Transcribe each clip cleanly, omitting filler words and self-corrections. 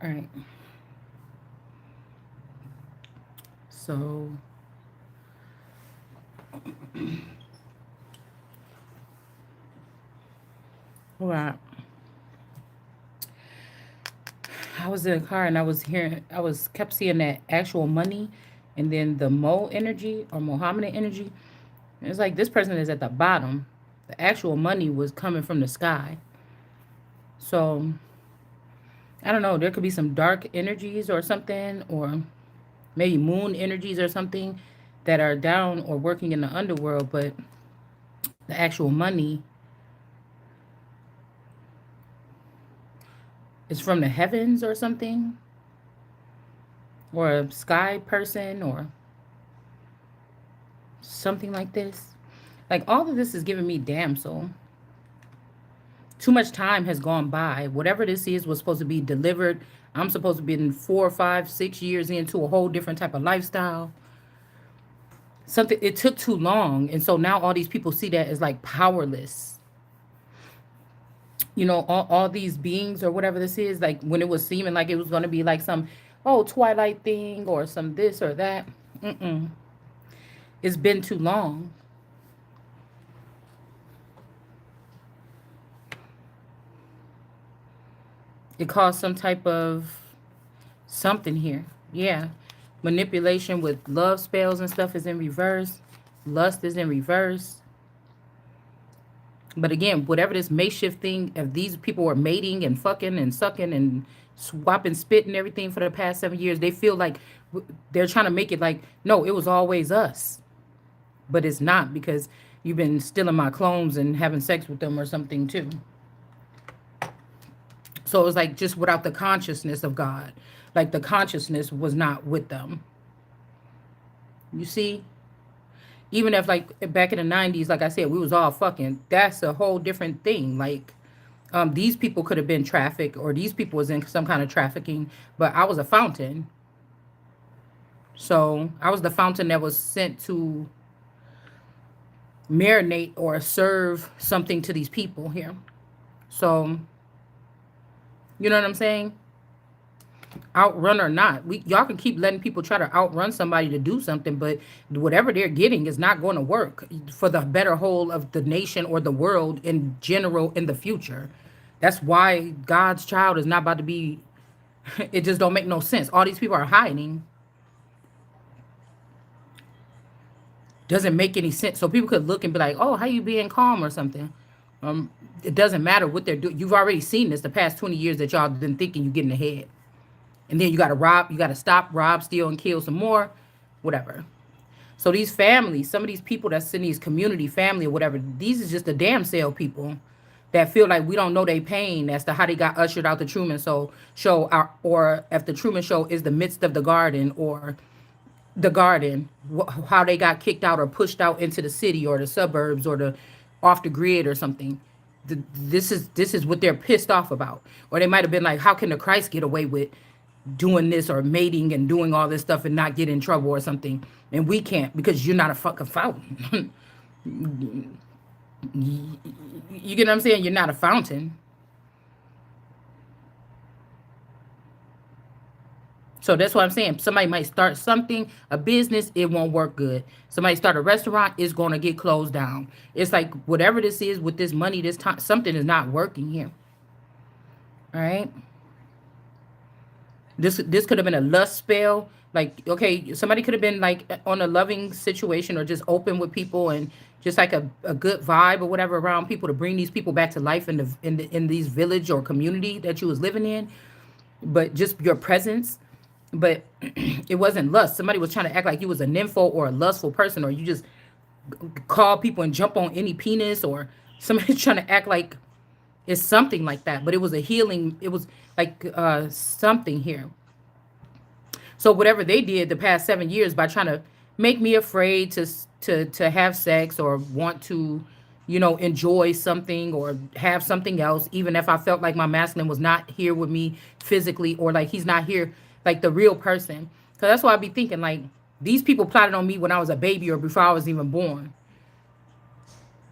All right. So, all right. I was in a car and I was kept seeing that actual money and then the Mo energy or Mohammedan energy. And it's like this person is at the bottom. The actual money was coming from the sky. So I don't know. There could be some dark energies or something, or maybe moon energies or something that are down or working in the underworld. But the actual money is from the heavens or something, or a sky person or something like this. Like all of this is giving me damn soul. Too much time has gone by. Whatever this is was supposed to be delivered. I'm supposed to be in 4, 5, 6 years into a whole different type of lifestyle. Something it took too long, and so now all these people see that as like powerless. You know, all these beings or whatever this is, like when it was seeming like it was going to be like some twilight thing or some this or that. Mm-mm. It's been too long. It caused some type of something here. Yeah. Manipulation with love spells and stuff is in reverse. Lust is in reverse. But again, whatever this makeshift thing, if these people were mating and fucking and sucking and swapping spit and everything for the past 7 years, they feel like they're trying to make it like, no, it was always us. But it's not, because you've been stealing my clones and having sex with them or something too. So it was like just without the consciousness of God. Like the consciousness was not with them. You see? Even if like back in the 90s, like I said, we was all fucking, that's a whole different thing. Like these people could have been trafficked, or these people was in some kind of trafficking, but I was a fountain. So I was the fountain that was sent to marinate or serve something to these people here. So you know what I'm saying? Outrun or not, y'all can keep letting people try to outrun somebody to do something, but whatever they're getting is not going to work for the better whole of the nation or the world in general in the future. That's why God's child is not about to be. It just don't make no sense. All these people are hiding. Doesn't make any sense. So people could look and be like, "Oh, how you being calm or something?" It doesn't matter what they're doing. You've already seen this the past 20 years that y'all been thinking you getting ahead. And then you got to rob, you got to stop, rob, steal, and kill some more, whatever. So these families, some of these people that's in these community family or whatever, these is just the damn sale people that feel like we don't know their pain as to how they got ushered out the Truman show, or if the Truman Show is the midst of the garden, or the garden, how they got kicked out or pushed out into the city or the suburbs or the off the grid or something. This is what they're pissed off about. Or they might have been like, how can the Christ get away with doing this or mating and doing all this stuff and not get in trouble or something, and we can't because you're not a fucking fountain. You get what I'm saying? You're not a fountain. So that's what I'm saying. Somebody might start something, a business, it won't work good. Somebody start a restaurant, it's going to get closed down. It's like whatever this is with this money, this time, something is not working here. All right. This could have been a lust spell. Like, okay, somebody could have been like on a loving situation or just open with people and just like a good vibe or whatever around people to bring these people back to life in these village or community that you was living in. But just your presence. But it wasn't lust. Somebody was trying to act like you was a nympho or a lustful person, or you just call people and jump on any penis, or somebody trying to act like it's something like that. But it was a healing. It was like something here. So whatever they did the past 7 years by trying to make me afraid to have sex or want to, enjoy something or have something else, even if I felt like my masculine was not here with me physically, or like he's not here, like the real person. So that's why I be thinking like these people plotted on me when I was a baby or before I was even born.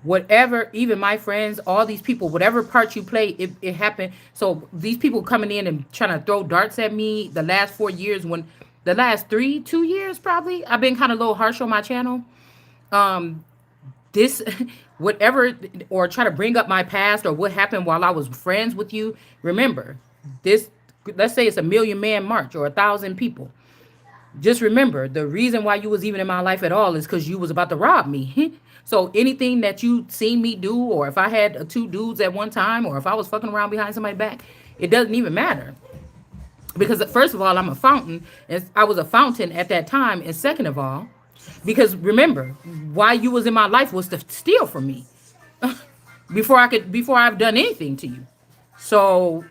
Whatever, even my friends, all these people, whatever part you play, it happened. So these people coming in and trying to throw darts at me the last 4 years, when the last 2 years probably, I've been kind of a little harsh on my channel. This whatever, or try to bring up my past or what happened while I was friends with you. Remember, this, let's say it's a million man march or 1,000 people. Just remember, the reason why you was even in my life at all is because you was about to rob me. So anything that you seen me do, or if I had two dudes at one time, or if I was fucking around behind somebody's back, it doesn't even matter. Because first of all, I'm a fountain, and I was a fountain at that time. And second of all, because remember, why you was in my life was to steal from me before I've done anything to you. So,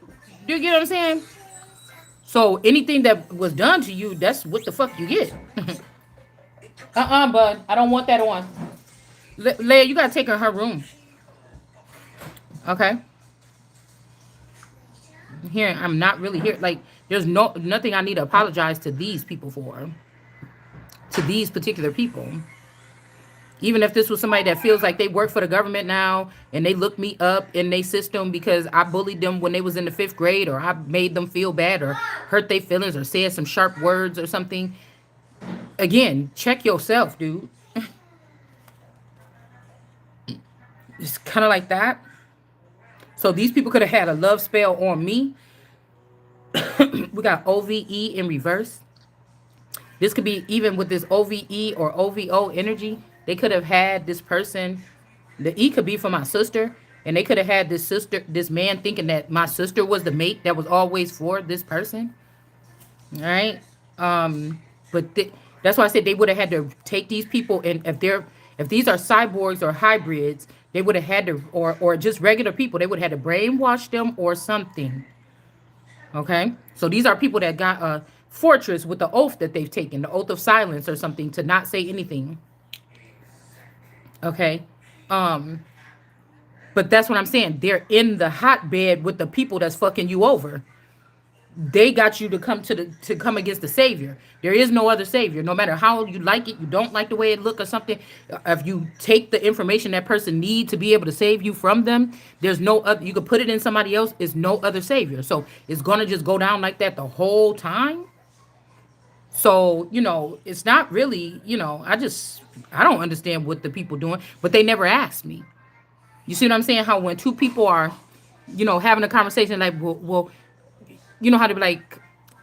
do you get what I'm saying? So anything that was done to you, that's what the fuck you get. Bud, I don't want that on. Leia, you gotta take her room. Okay. Here, I'm not really here. Like, there's nothing I need to apologize to these people for. To these particular people. Even if this was somebody that feels like they work for the government now and they look me up in their system because I bullied them when they was in the 5th grade, or I made them feel bad or hurt their feelings or said some sharp words or something. Again, check yourself, dude. It's kind of like that. So these people could have had a love spell on me. We got OVE in reverse. This could be even with this OVE or OVO energy. They could have had this person. The E could be for my sister. And they could have had this man thinking that my sister was the mate that was always for this person. All right. But that's why I said they would have had to take these people, and if these are cyborgs or hybrids, they would have had to, or just regular people, they would have had to brainwash them or something. Okay. So these are people that got a fortress with the oath that they've taken, the oath of silence or something, to not say anything. Okay. But that's what I'm saying. They're in the hotbed with the people that's fucking you over. They got you to come against the savior. There is no other savior. No matter how you like it, you don't like the way it look or something. If you take the information that person need to be able to save you from them, there's no other. You could put it in somebody else. Is no other savior. So it's gonna just go down like that the whole time. So it's not really. I don't understand what the people doing, but they never asked me. You see what I'm saying? How when two people are, having a conversation, like, well, you know how to be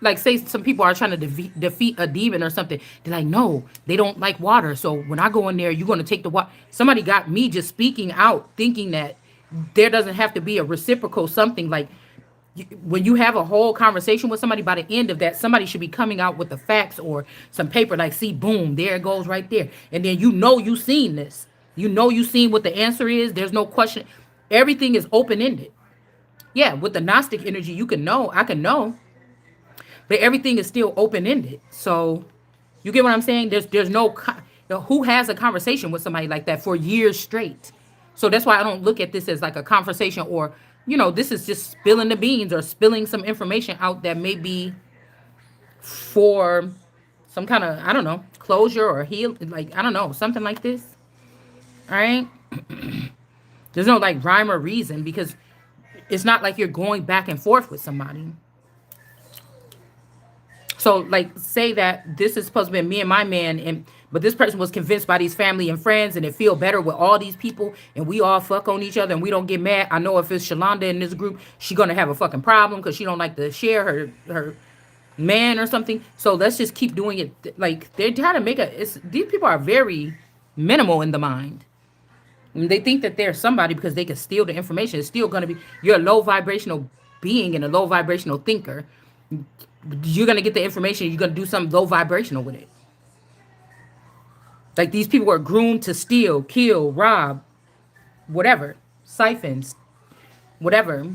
like say some people are trying to defeat a demon or something. They're like, no, they don't like water. So when I go in there, you're going to take the water. Somebody got me just speaking out, thinking that there doesn't have to be a reciprocal something. Like, when you have a whole conversation with somebody, by the end of that, somebody should be coming out with the facts or some paper, like, see, boom, there it goes right there. And then you seen this. You seen what the answer is. There's no question. Everything is open-ended. Yeah, with the Gnostic energy, you can know, I can know, but everything is still open-ended. So you get what I'm saying? There's no, who has a conversation with somebody like that for years straight? So that's why I don't look at this as like a conversation, or, this is just spilling the beans or spilling some information out that may be for some kind of, I don't know, closure or heal, like, I don't know, something like this. All right. There's no like rhyme or reason, because it's not like you're going back and forth with somebody. So, like, say that this is supposed to be me and my man, but this person was convinced by these family and friends, and it feel better with all these people, and we all fuck on each other, and we don't get mad. I know if it's Shalonda in this group, she gonna have a fucking problem because she don't like to share her man or something. So let's just keep doing it. Like, they're trying to make these people are very minimal in the mind. And they think that they're somebody because they can steal the information. It's still gonna be, you're a low vibrational being and a low vibrational thinker. You're going to get the information. You're going to do something low vibrational with it. Like, these people are groomed to steal, kill, rob, whatever. Siphons, whatever.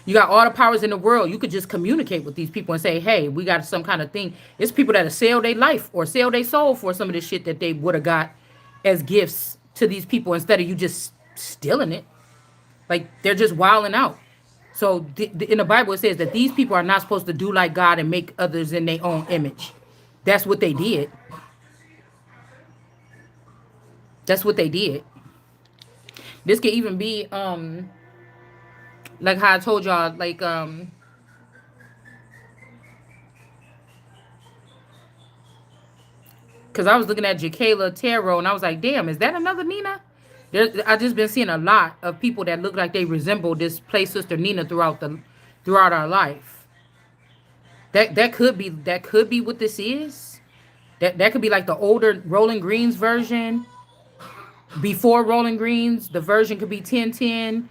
You got all the powers in the world. You could just communicate with these people and say, hey, we got some kind of thing. It's people that sell their life or sell their soul for some of the shit that they would have got as gifts to these people, instead of you just stealing it. Like, they're just wilding out. So in the Bible, it says that these people are not supposed to do like God and make others in their own image. That's what they did. That's what they did. This could even be like how I told y'all, like because I was looking at Jacayla Tarot and I was like, damn, is that another Nina? I just been seeing a lot of people that look like they resemble this play sister Nina throughout our life. That could be what this is. That could be like the older Rolling Greens version. Before Rolling Greens, the version could be 1010.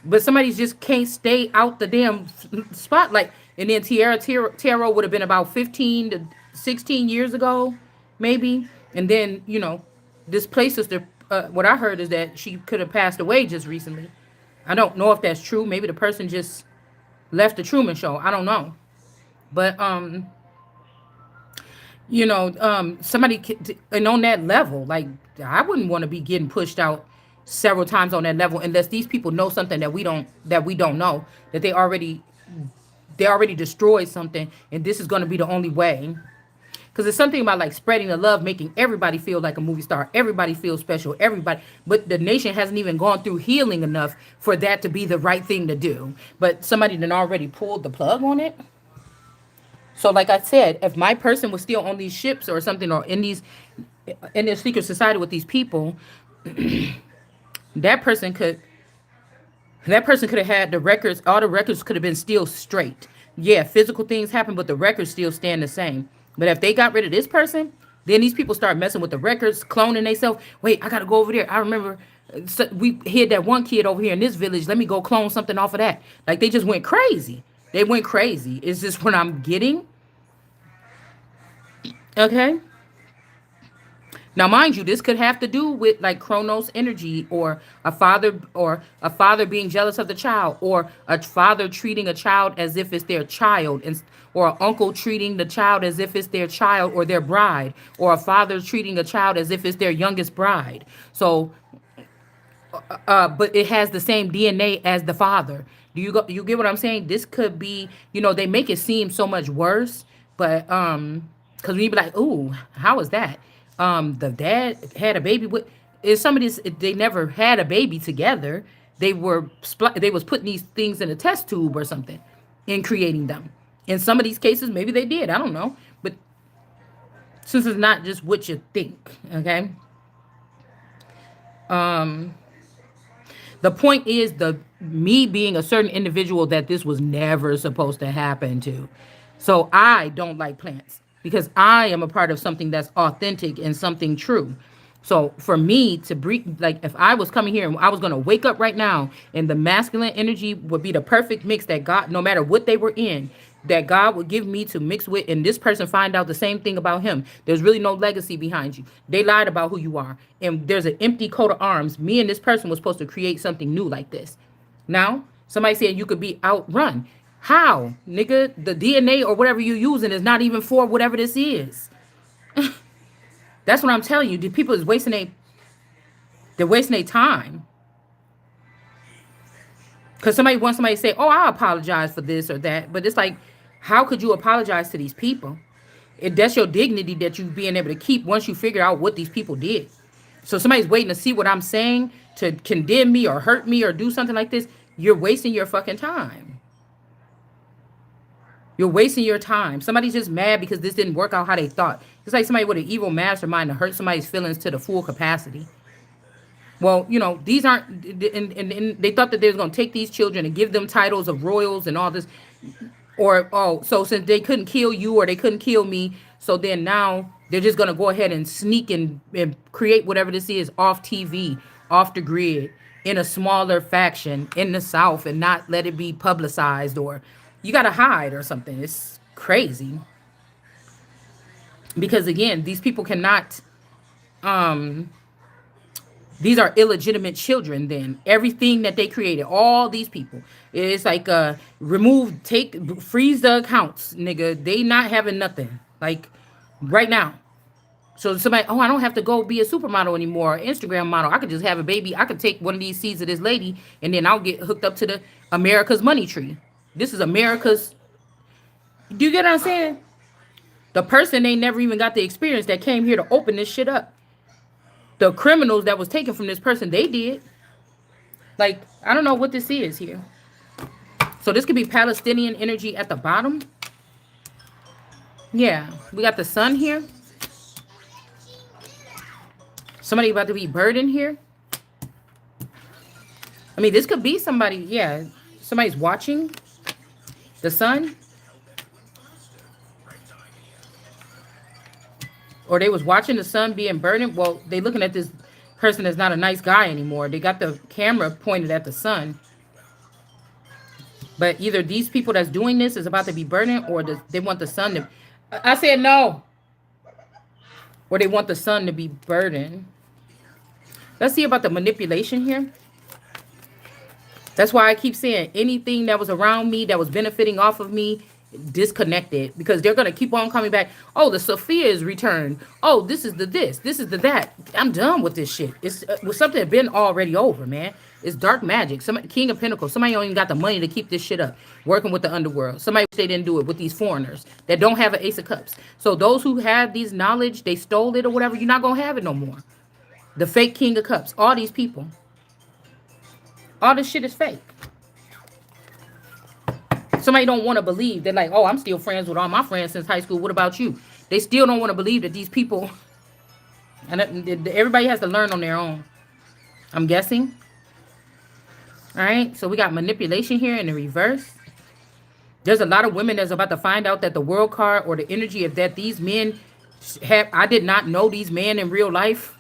But somebody just can't stay out the damn spotlight. And then Tarot would have been about 15 to 16 years ago, maybe. And then, this play sister, what I heard is that she could have passed away just recently. I don't know if that's true. Maybe the person just left the Truman Show. I don't know. But somebody and on that level, like I wouldn't want to be getting pushed out several times on that level unless these people know something that we don't know, that they already destroyed something, and this is going to be the only way. Because it's something about like spreading the love, making everybody feel like a movie star, everybody feels special, everybody, but the nation hasn't even gone through healing enough for that to be the right thing to do, but somebody then already pulled the plug on it. So, like I said, if my person was still on these ships or something, or in this secret society with these people, that person could have had the records. All the records could have been still straight. Yeah, physical things happen, but the records still stand the same. But if they got rid of this person, then these people start messing with the records, cloning themselves. Wait, I gotta go over there. I remember we hid that one kid over here in this village. Let me go clone something off of that. Like they just went crazy. They went crazy. Is this what I'm getting? Okay. Now, mind you, this could have to do with like Chronos energy, or a father being jealous of the child, or a father treating a child as if it's their child, or an uncle treating the child as if it's their child or their bride, or a father treating a child as if it's their youngest bride. So but it has the same DNA as the father. You get what I'm saying? This could be, they make it seem so much worse, but because we be like, ooh, how is that? The dad had a baby with is some of this. They never had a baby together. They was putting these things in a test tube or something, and creating them. In some of these cases, maybe they did. I don't know, but since it's not just what you think, okay. Um, The point is the me being a certain individual that this was never supposed to happen to. So I don't like plants because I am a part of something that's authentic and something true. So for me to breathe, like if I was coming here and I was going to wake up right now and the masculine energy would be the perfect mix that God, no matter what they were in, that God would give me to mix with, and this person find out the same thing about him. There's really no legacy behind you. They lied about who you are. And there's an empty coat of arms. Me and this person was supposed to create something new like this. Now, somebody said you could be outrun. How? Nigga, the DNA or whatever you're using is not even for whatever this is. That's what I'm telling you. The people is they're wasting their time. Because somebody wants somebody to say, oh, I apologize for this or that. But it's like, how could you apologize to these people? If that's your dignity that you being able to keep once you figure out what these people did. So somebody's waiting to see what I'm saying to condemn me or hurt me or do something like this. You're wasting your fucking time. You're wasting your time. Somebody's just mad because this didn't work out how they thought. It's like somebody with an evil mastermind to hurt somebody's feelings to the full capacity. Well, these aren't, and they thought that they was going to take these children and give them titles of royals and all this. Or, oh, so since they couldn't kill you or they couldn't kill me, so then now they're just going to go ahead and sneak and create whatever this is off TV, off the grid, in a smaller faction in the South and not let it be publicized, or you got to hide or something. It's crazy. Because, again, these people cannot, these are illegitimate children then. Everything that they created, all these people. It's like freeze the accounts, nigga. They not having nothing. Like right now. So somebody, oh, I don't have to go be a supermodel anymore, or Instagram model. I could just have a baby. I could take one of these seeds of this lady and then I'll get hooked up to the America's money tree. This is America's. Do you get what I'm saying? The person they never even got the experience that came here to open this shit up. the criminals that was taken from this person, they did. Like, I don't know what this is here. So this could be Palestinian energy at the bottom. Yeah, we got the sun here. Somebody about to be burdened here. I mean, this could be somebody, yeah. Somebody's watching the sun. Or they was watching the sun being burdened. Well, they looking at this person that's not a nice guy anymore. They got the camera pointed at the sun. But either these people that's doing this is about to be burdened, or they want the sun to... I said no. Or they want the sun to be burdened. Let's see about the manipulation here. That's why I keep saying anything that was around me that was benefiting off of me, disconnected, because they're going to keep on coming back. Oh, the Sophia is returned. Oh, this is the this is the that. I'm done with this shit. It's with something that been already over, man. It's dark magic. Somebody, King of Pentacles. Somebody don't even got the money to keep this shit up. Working with the underworld. Somebody wish they didn't do it with these foreigners that don't have an Ace of Cups. So those who have these knowledge, they stole it or whatever, you're not going to have it no more. The fake King of Cups. All these people. All this shit is fake. Somebody don't want to believe. They're like, oh, I'm still friends with all my friends since high school. What about you? They still don't want to believe that these people... And everybody has to learn on their own. I'm guessing. All right. So we got manipulation here in the reverse. There's a lot of women that's about to find out that the world card or the energy of that these men have... I did not know these men in real life.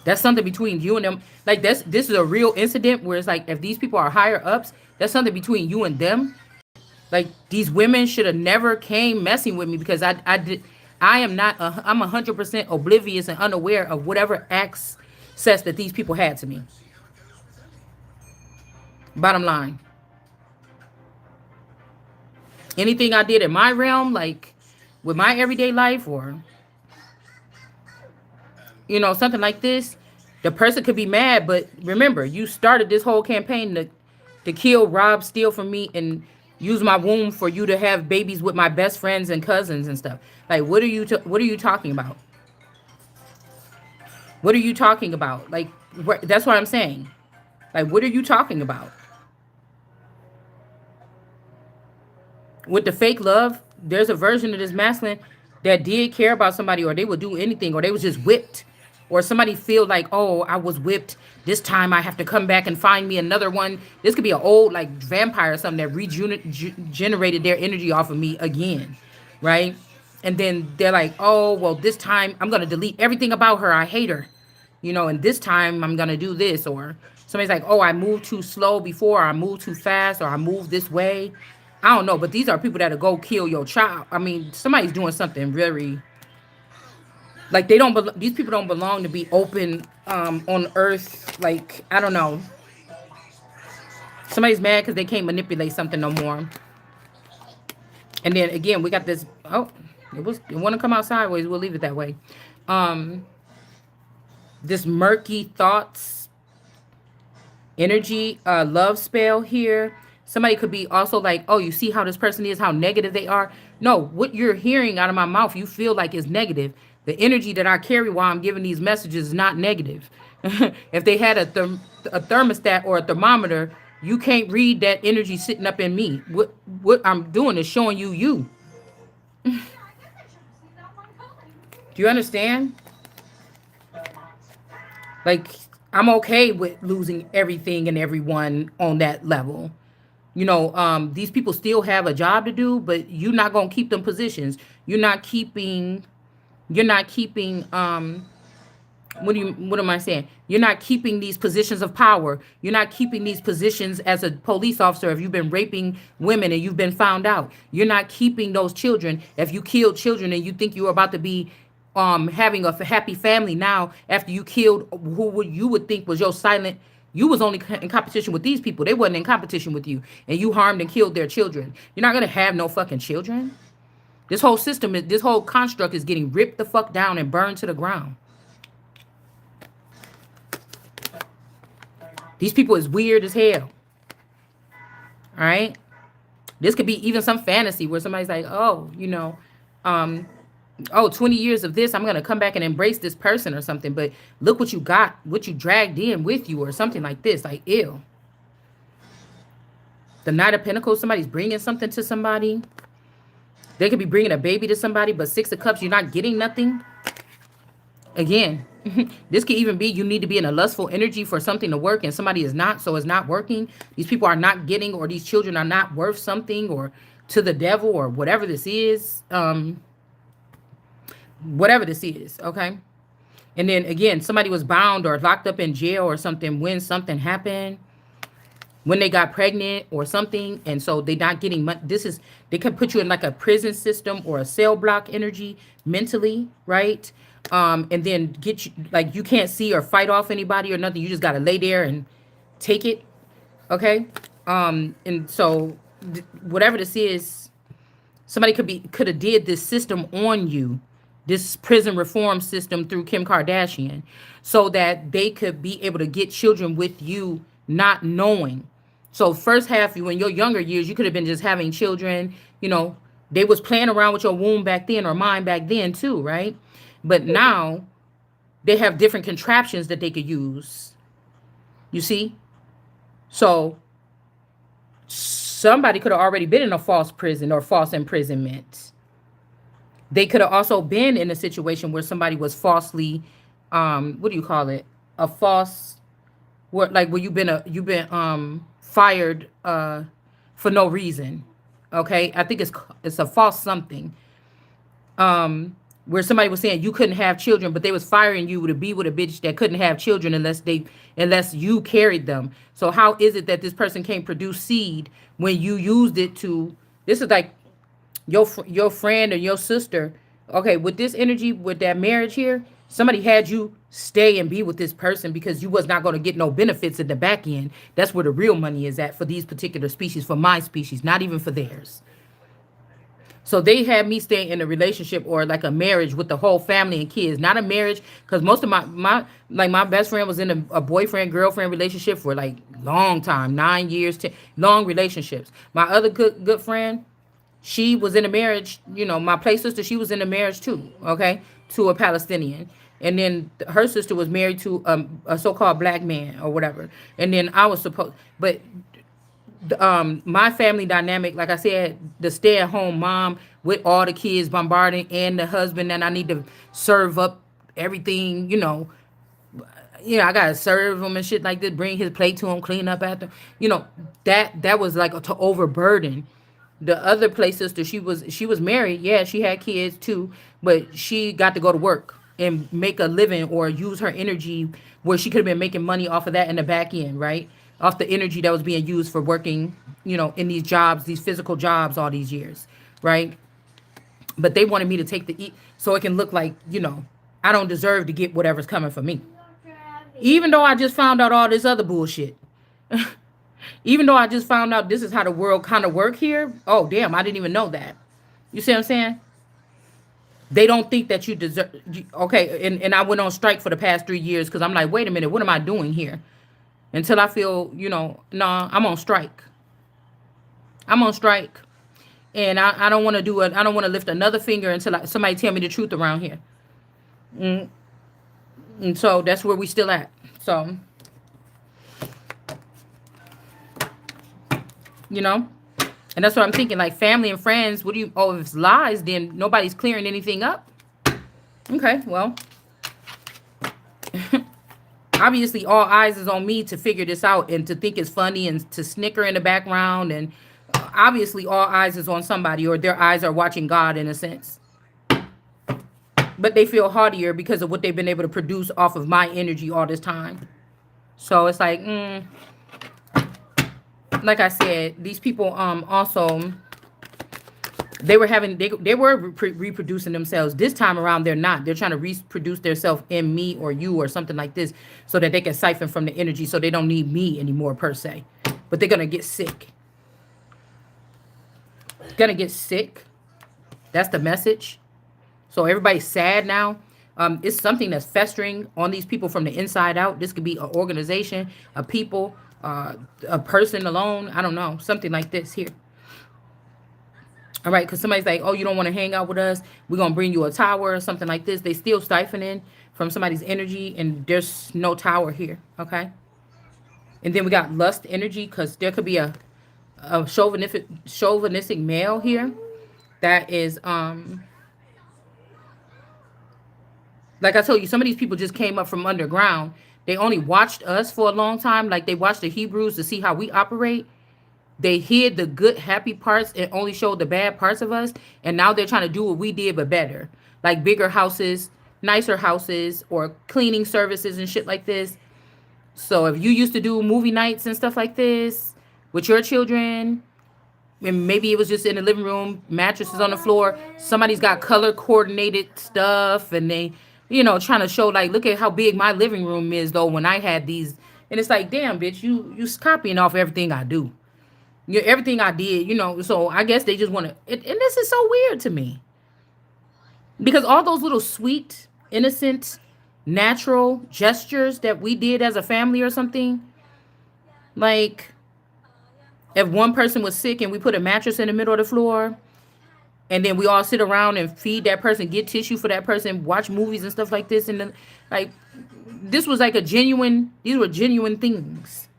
That's something between you and them. Like, this is a real incident where it's like, if these people are higher ups, that's something between you and them. Like, these women should have never came messing with me, because I'm 100% oblivious and unaware of whatever access that these people had to me. Bottom line. Anything I did in my realm, like with my everyday life, or you know, something like this, the person could be mad, but remember, you started this whole campaign to kill, rob, steal from me, and use my womb for you to have babies with my best friends and cousins and stuff. Like, what are you talking about? What are you talking about? Like, that's what I'm saying. Like, what are you talking about? With the fake love, there's a version of this masculine that did care about somebody, or they would do anything, or they was just whipped. Or somebody feel like, oh, I was whipped. This time I have to come back and find me another one. This could be an old, like, vampire or something that regenerated their energy off of me again, right? And then they're like, oh, well, this time I'm going to delete everything about her. I hate her, you know, and this time I'm going to do this. Or somebody's like, oh, I moved too slow before, or I moved too fast, or I moved this way. I don't know, but these are people that'll go kill your child. I mean, somebody's doing something very... Like, these people don't belong to be open on earth. Like, I don't know. Somebody's mad because they can't manipulate something no more. And then again, we got this. Oh, it want to come out sideways. We'll leave it that way. This murky thoughts, energy, love spell here. Somebody could be also like, oh, you see how this person is, how negative they are. No, what you're hearing out of my mouth, you feel like is negative. The energy that I carry while I'm giving these messages is not negative. If they had a thermostat or a thermometer, you can't read that energy sitting up in me. What I'm doing is showing you. Do you understand? Like, I'm okay with losing everything and everyone on that level. You know, these people still have a job to do, but you're not going to keep them positions. You're not keeping, what am I saying? You're not keeping these positions of power. You're not keeping these positions as a police officer if you've been raping women and you've been found out. You're not keeping those children if you killed children and you think you're about to be having a happy family now after you killed you would think was your silent. You was only in competition with these people. They wasn't in competition with you. And you harmed and killed their children. You're not going to have no fucking children. This whole system, this whole construct is getting ripped the fuck down and burned to the ground. These people is weird as hell. All right? This could be even some fantasy where somebody's like, oh, you know, Oh, 20 years of this, I'm going to come back and embrace this person or something. But look what you got, what you dragged in with you or something like this. Like, ew. The Knight of Pentacles, somebody's bringing something to somebody. They could be bringing a baby to somebody, but Six of Cups, you're not getting nothing. Again, this could even be you need to be in a lustful energy for something to work and somebody is not, so it's not working. These people are not getting, or these children are not worth something, or to the devil, or whatever this is. Whatever this is, okay? And then again, somebody was bound or locked up in jail or something when something happened, when they got pregnant or something, and so they're not getting much. This is, they can put you in like a prison system or a cell block energy mentally, right? And then get you, like, you can't see or fight off anybody or nothing. You just got to lay there and take it, okay? And so whatever this is, somebody could have did this system on you, this prison reform system through Kim Kardashian, so that they could be able to get children with you not knowing. So first half, you in your younger years, you could have been just having children, you know, they was playing around with your womb back then, or mine back then too, right? But now they have different contraptions that they could use. You see? So somebody could have already been in a false prison or false imprisonment. They could have also been in a situation where somebody was falsely, what do you call it? A false, what, like where you've been fired for no reason. Okay, I think it's a false something. Where somebody was saying you couldn't have children, but they was firing you to be with a bitch that couldn't have children unless you carried them. So how is it that this person can't produce seed when you used it to? This is like your friend or your sister. Okay, with this energy, with that marriage here, somebody had you stay and be with this person because you was not going to get no benefits at the back end. That's where the real money is at for these particular species, for my species, not even for theirs. So they had me stay in a relationship or like a marriage with the whole family and kids, not a marriage. Because most of my best friend was in a boyfriend girlfriend relationship for like long time, 9 years, long relationships. My other good friend, she was in a marriage. You know, my play sister, she was in a marriage too. Okay, to a Palestinian. And then her sister was married to a so-called black man or whatever. And then I was supposed, but my family dynamic, like I said, the stay-at-home mom with all the kids bombarding and the husband, and I need to serve up everything, I gotta serve him and shit like this, bring his plate to him, clean up after, that was like to overburden. The other play sister, she was married, yeah, she had kids too, but she got to go to work and make a living or use her energy where she could have been making money off of that in the back end, right? Off the energy that was being used for working, in these jobs, these physical jobs all these years, right? But they wanted me to take the eat so it can look like, I don't deserve to get whatever's coming for me. Even though I just found out all this other bullshit. Even though I just found out this is how the world kind of work here. Oh, damn, I didn't even know that. You see what I'm saying? They don't think that you deserve. Okay, and I went on strike for the past 3 years because I'm like, wait a minute, what am I doing here? Until I feel, nah, I'm on strike. I'm on strike. And I don't want to I don't want to lift another finger until somebody tell me the truth around here. And so that's where we still at. So, and that's what I'm thinking. Like family and friends, if it's lies, then nobody's clearing anything up. Okay, well. Obviously, all eyes is on me to figure this out and to think it's funny and to snicker in the background. And obviously, all eyes is on somebody, or their eyes are watching God in a sense. But they feel haughtier because of what they've been able to produce off of my energy all this time. So it's like, like I said, these people also, they were reproducing themselves. This time around, they're not. They're trying to reproduce themselves in me or you or something like this so that they can siphon from the energy so they don't need me anymore per se. But they're going to get sick. Going to get sick. That's the message. So everybody's sad now. It's something that's festering on these people from the inside out. This could be an organization, a people, a person alone. I don't know. Something like this here. All right, because somebody's like, oh, you don't want to hang out with us. We're going to bring you a tower or something like this. They still siphoning from somebody's energy, and there's no tower here. Okay. And then we got lust energy, because there could be a chauvinistic male here that is, like I told you, some of these people just came up from underground. They only watched us for a long time. Like they watched the Hebrews to see how we operate. They hid the good, happy parts and only showed the bad parts of us. And now they're trying to do what we did, but better. Like bigger houses, nicer houses, or cleaning services and shit like this. So if you used to do movie nights and stuff like this with your children, and maybe it was just in the living room, mattresses on the floor, somebody's got color coordinated stuff, and they, trying to show like, look at how big my living room is though when I had these. And it's like, damn, bitch, you copying off everything I do. Everything I did, so I guess they just want to, and this is so weird to me. Because all those little sweet, innocent, natural gestures that we did as a family or something, like if one person was sick and we put a mattress in the middle of the floor, and then we all sit around and feed that person, get tissue for that person, watch movies and stuff like this, and then like this was like these were genuine things.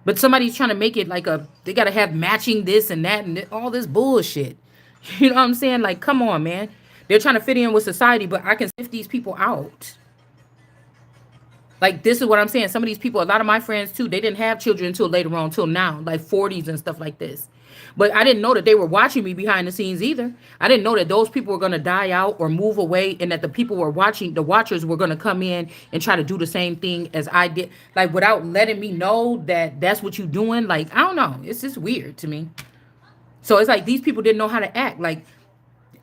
But somebody's trying to make it like they got to have matching this and that and all this bullshit. You know what I'm saying? Like, come on, man. They're trying to fit in with society, but I can sift these people out. Like, this is what I'm saying. Some of these people, a lot of my friends too, they didn't have children until later on, until now, like 40s and stuff like this. But I didn't know that they were watching me behind the scenes either. I didn't know that those people were going to die out or move away, and that the people were watching, the watchers were going to come in and try to do the same thing as I did. Like, without letting me know that that's what you're doing. Like, I don't know. It's just weird to me. So it's like these people didn't know how to act. Like,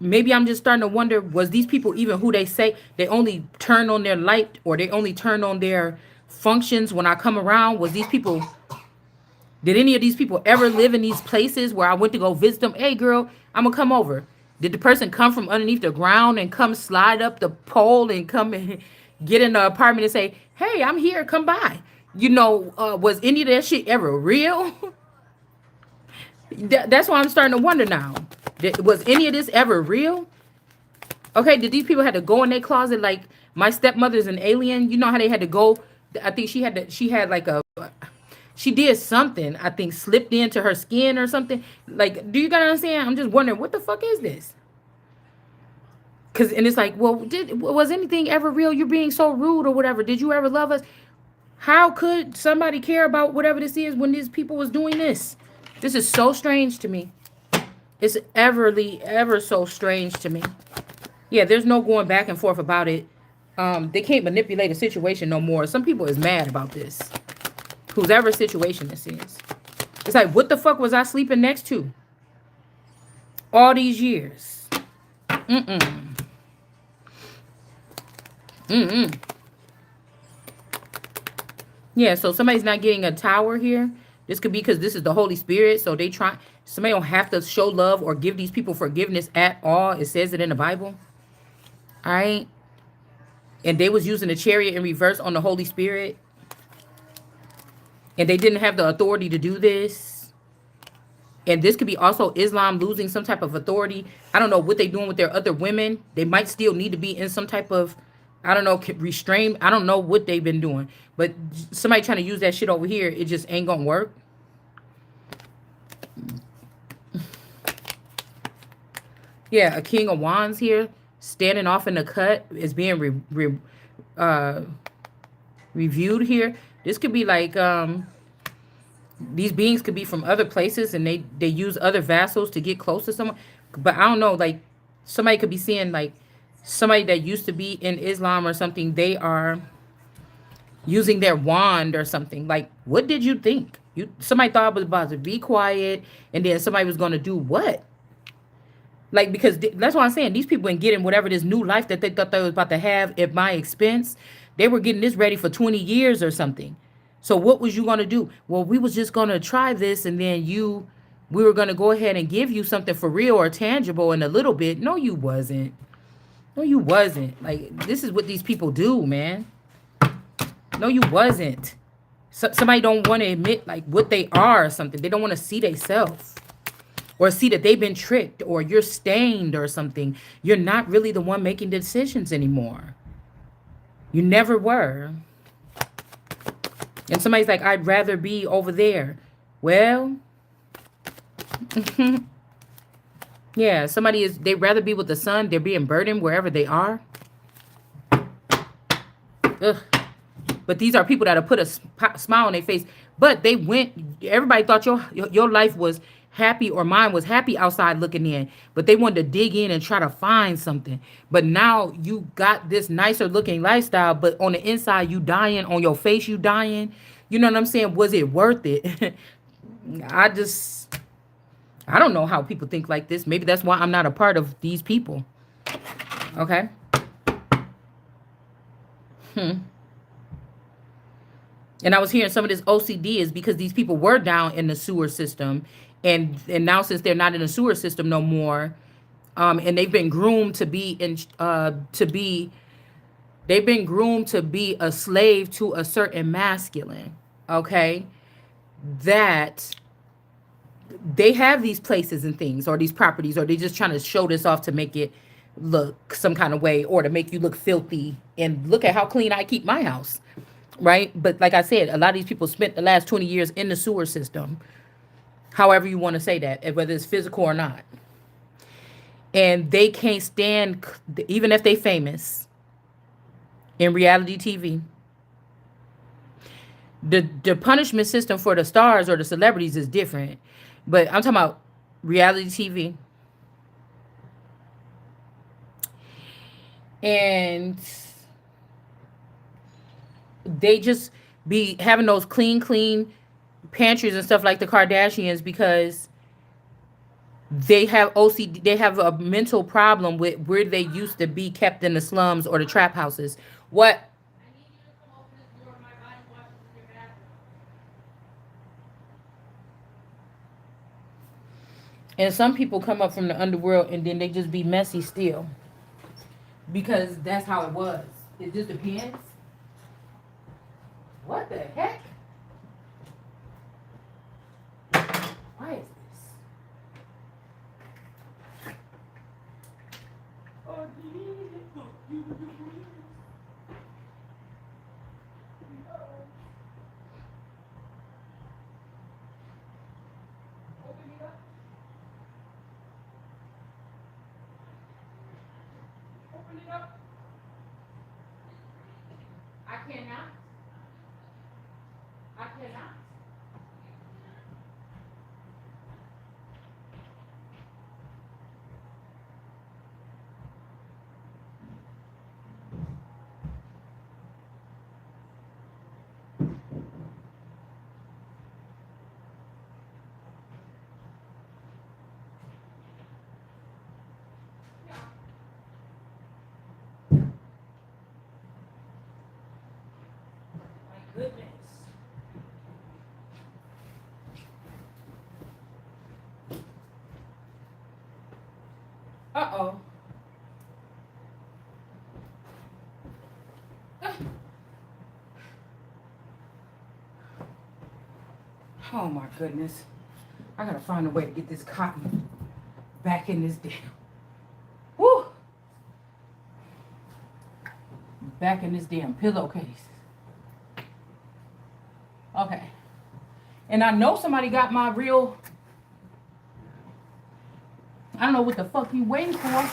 maybe I'm just starting to wonder, was these people even who they say? They only turn on their light, or they only turn on their functions when I come around. Was these people, did any of these people ever live in these places where I went to go visit them? Hey girl, I'm gonna come over. Did the person come from underneath the ground and come slide up the pole and come and get in the apartment and say, hey, I'm here, come by? Was any of that shit ever real? That's why I'm starting to wonder now. Was any of this ever real? Okay, did these people had to go in their closet? Like, my stepmother's an alien. You know how they had to go? I think she had like she did something, I think, slipped into her skin or something. Like, do you guys understand? I'm just wondering, what the fuck is this? And it's like, well, was anything ever real? You're being so rude or whatever. Did you ever love us? How could somebody care about whatever this is when these people was doing this? This is so strange to me. It's ever so strange to me. Yeah, there's no going back and forth about it. They can't manipulate a situation no more. Some people is mad about this. Whoever situation this is. It's like, what the fuck was I sleeping next to? All these years. Yeah, so somebody's not getting a tower here. This could be because this is the Holy Spirit. So somebody don't have to show love or give these people forgiveness at all. It says it in the Bible. All right. And they was using the chariot in reverse on the Holy Spirit. And they didn't have the authority to do this. And this could be also Islam losing some type of authority. I don't know what they're doing with their other women. They might still need to be in some type of, I don't know, restraint. I don't know what they've been doing. But somebody trying to use that shit over here, it just ain't gonna work. Yeah, a King of Wands here, standing off in the cut, is being reviewed here. This could be like, these beings could be from other places, and they use other vassals to get close to someone. But I don't know, like, somebody could be seeing, like, somebody that used to be in Islam or something, they are using their wand or something. Like, what did you think? Somebody thought it was about to be quiet, and then somebody was going to do what? Like, because that's what I'm saying. These people ain't getting whatever this new life that they thought they was about to have at my expense. They were getting this ready for 20 years or something. So what was you going to do? Well, we was just going to try this, and then we were going to go ahead and give you something for real or tangible in a little bit. No, you wasn't. No, you wasn't. Like, this is what these people do, man. No, you wasn't. Somebody don't want to admit, like, what they are or something. They don't want to see themselves. or see that they've been tricked or you're stained or something, you're not really the one making the decisions anymore. You never were. And somebody's like, I'd rather be over there. Well, yeah, somebody is, they'd rather be with the sun. They're being burdened wherever they are. Ugh. But these are people that have put a smile on their face. But they went, everybody thought your life was happy or mine was happy outside looking in. But they wanted to dig in and try to find something. But now you got this nicer looking lifestyle, but on the inside you dying, on your face you dying. You know what I'm saying? Was it worth it? I don't know how people think like this. Maybe that's why I'm not a part of these people. Okay? And I was hearing some of this OCD is because these people were down in the sewer system. And now since they're not in the sewer system no more, and they've been groomed to be they've been groomed to be a slave to a certain masculine, okay? That they have these places and things or these properties, or they just trying to show this off to make it look some kind of way or to make you look filthy and look at how clean I keep my house. Right? But like I said, a lot of these people spent the last 20 years in the sewer system, however you want to say that, whether it's physical or not. And they can't stand, even if they famous in reality TV, the punishment system for the stars or the celebrities is different. But I'm talking about reality TV. And they just be having those clean pantries and stuff like the Kardashians because they have OCD. They have a mental problem with where they used to be kept in the slums or the trap houses. What? And some people come up from the underworld and then they just be messy still because that's how it was. It just depends. What the heck? Why is this? Open it up. I cannot. I cannot. My goodness. Uh-oh. Oh my goodness. I gotta find a way to get this cotton back in this damn. Woo! Back in this damn pillowcase. Okay. And I know somebody got my real. I don't know what the fuck you waiting for.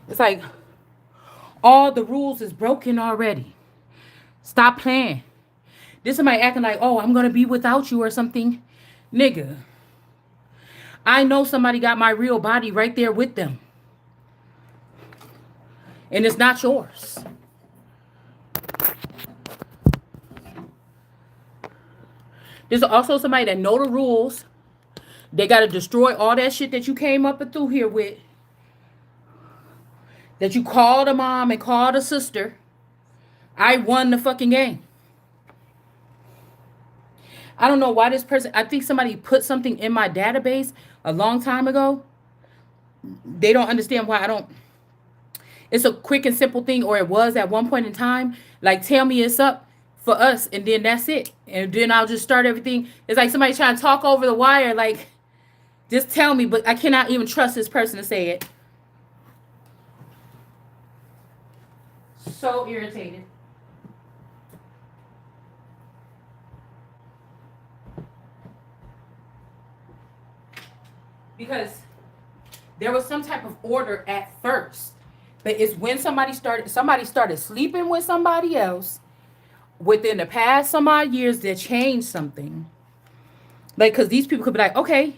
It's like all the rules is broken already. Stop playing. This somebody acting like, oh, I'm gonna be without you or something. Nigga. I know somebody got my real body right there with them. And it's not yours. There's also somebody that know the rules. They got to destroy all that shit that you came up and through here with. That you called a mom and called a sister. I won the fucking game. I don't know why this person, I think somebody put something in my database a long time ago. They don't understand why I don't. It's a quick and simple thing, or it was at one point in time. Like, tell me it's up for us, and then that's it. And then I'll just start everything. It's like somebody trying to talk over the wire. Like, just tell me, but I cannot even trust this person to say it. So irritated. Because there was some type of order at first. But it's when somebody started sleeping with somebody else within the past some odd years that changed something. Like, because these people could be like, okay,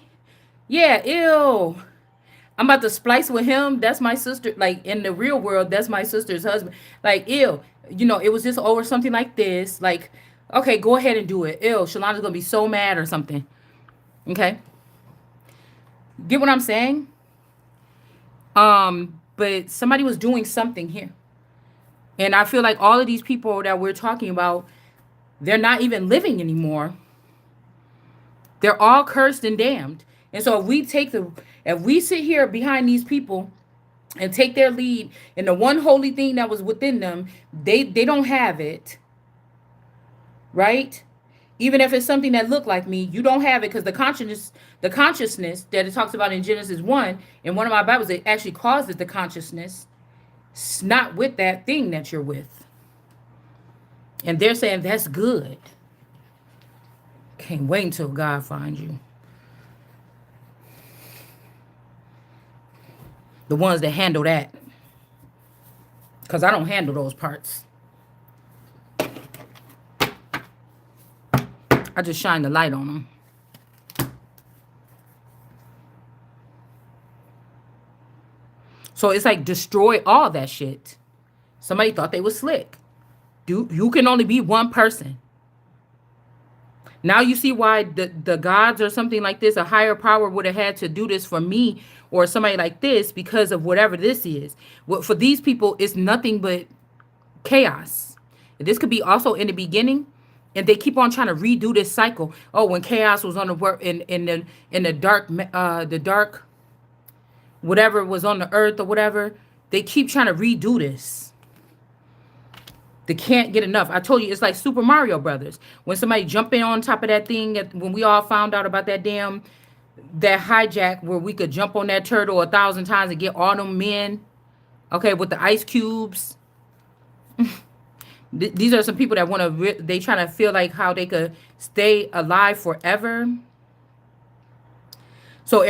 yeah, ew, I'm about to splice with him. That's my sister. Like, in the real world, that's my sister's husband. Like, ew, it was just over something like this. Like, okay, go ahead and do it. Ew, Shalana's gonna be so mad or something. Okay, get what I'm saying? But somebody was doing something here, and I feel like all of these people that we're talking about, they're not even living anymore. They're all cursed and damned. And so if we sit here behind these people and take their lead in the one holy thing that was within them, they don't have it, right? Even if it's something that looked like me, you don't have it, because the consciousness that it talks about in Genesis 1, in one of my Bibles, it actually calls it the consciousness. It's not with that thing that you're with. And they're saying that's good. Can't wait until God finds you. The ones that handle that. Because I don't handle those parts. I just shine the light on them. So it's like, destroy all that shit. Somebody thought they was slick. You can only be one person. Now you see why the gods or something like this, a higher power, would have had to do this for me or somebody like this, because of whatever this is. What for these people is nothing but chaos. This could be also in the beginning, and they keep on trying to redo this cycle. Oh, when chaos was on the work in the dark whatever was on the earth or whatever, they keep trying to redo this. They can't get enough. I told you, it's like Super Mario Brothers. When somebody jumped in on top of that thing, when we all found out about that hijack where we could jump on that turtle 1,000 times and get all them men, okay, with the ice cubes. These are some people that want to, they trying to feel like how they could stay alive forever. So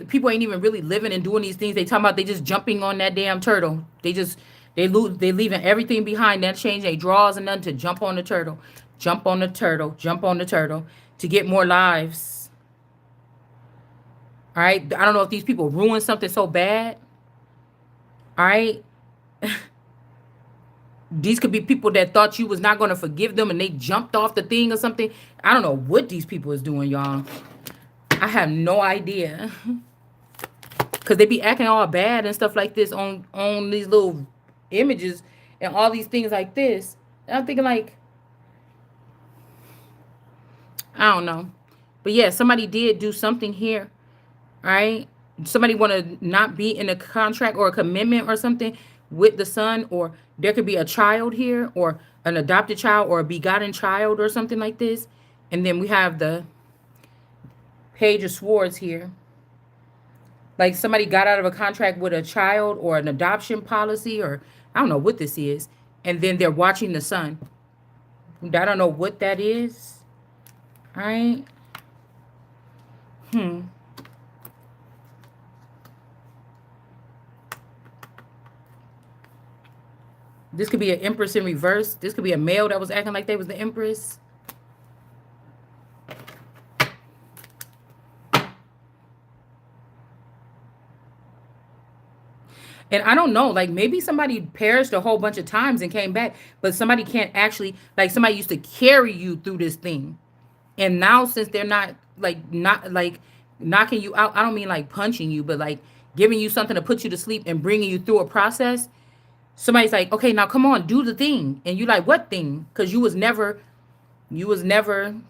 people ain't even really living and doing these things. They talking about they just jumping on that damn turtle. They leaving everything behind. That change they draws and nothing to jump on the turtle. Jump on the turtle. Jump on the turtle to get more lives. All right. I don't know if these people ruined something so bad. All right. These could be people that thought you was not going to forgive them and they jumped off the thing or something. I don't know what these people is doing, y'all. I have no idea. Because they be acting all bad and stuff like this on these little images and all these things like this. And I'm thinking like, I don't know. But yeah, somebody did do something here. Right? Somebody want to not be in a contract or a commitment or something with the son, or there could be a child here, or an adopted child, or a begotten child or something like this. And then we have the Page of Swords here. Like somebody got out of a contract with a child or an adoption policy, or I don't know what this is. And then they're watching the son. I don't know what that is. All right. This could be an Empress in reverse. This could be a male that was acting like they was the Empress. And I don't know, like maybe somebody perished a whole bunch of times and came back, but somebody can't actually, like somebody used to carry you through this thing. And now since they're not like knocking you out, I don't mean like punching you, but like giving you something to put you to sleep and bringing you through a process. Somebody's like, okay, now come on, do the thing. And you like, what thing? Because you was never